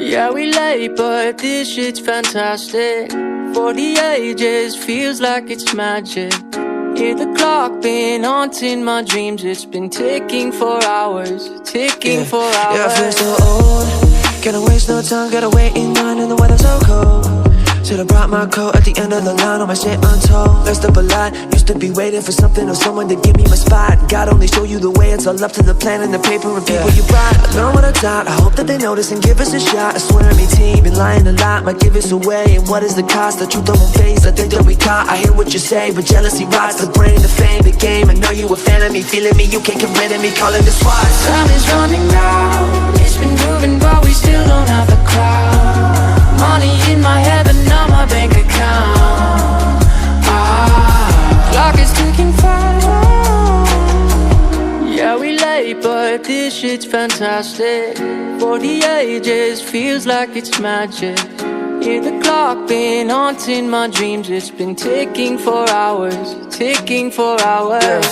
Yeah, we late, but this shit's fantastic. For the ages, feels like it's magic. Hear the clock been haunting my dreams. It's been ticking for hours, ticking for hours. Yeah, I feel so old. Can't waste no time, gotta wait in line and the weather's so cold. Should've brought my coat at the end of the line, all my shit untold. Messed up a lot, used to be waiting for something or someone to give me my spot. God only show you the way, it's all up to the plan and the paper and people you brought. I know what I taught, I hope that they notice and give us a shot. I swear me team, been lying a lot, might give us away. And what is the cost? The truth I won't face, I think that we caught. I hear what you say, but jealousy rots the brain, the fame, the game. I know you a fan of me, feeling me, you can't get rid of me, calling the SWAT. Time is running out, it's been moving but we still don't have the crowd. Money in my head but not my bank account. Clock is ticking fast. Yeah, we late but this shit's fantastic. For the ages, feels like it's magic. Hear the clock been haunting my dreams. It's been ticking for hours, ticking for hours.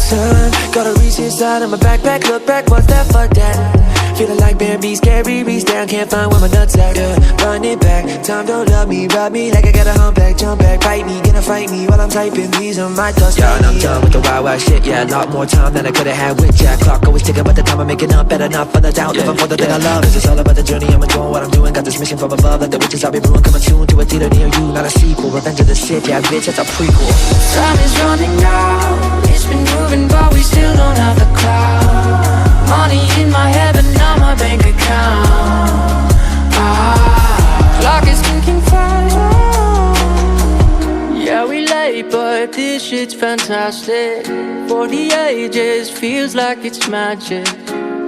Time, gotta reach inside of my backpack, look back, what's that, fuck that. Feeling like Bambi, scary, reach down, can't find where my nuts at, Run it back, time don't love me, rub me like I got a humpback, jump back, bite me, gonna fight me while I'm typing, these are my thoughts. Yeah, and I'm done with the wild, wild shit, yeah, a lot more time than I could've had with Jack. Clock always ticking, but the time I'm making up, better not for the doubt, living for the thing I love. This is all about the journey, I'm enjoying what I'm doing, got this mission from above, like the witches I'll be brewing, coming soon to a theater near you, not a sequel, Revenge of the Sith, yeah, bitch, that's a prequel. Time is running out, it's been moving but we still don't have the crowd. Money in my head but not my bank account. Clock is ticking fast. Yeah, we late but this shit's fantastic. For the ages, feels like it's magic.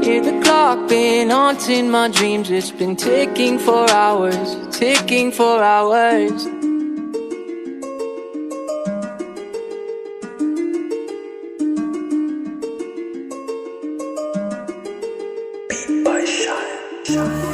Hear the clock been haunting my dreams. It's been ticking for hours, ticking for hours. Beat by Sahal.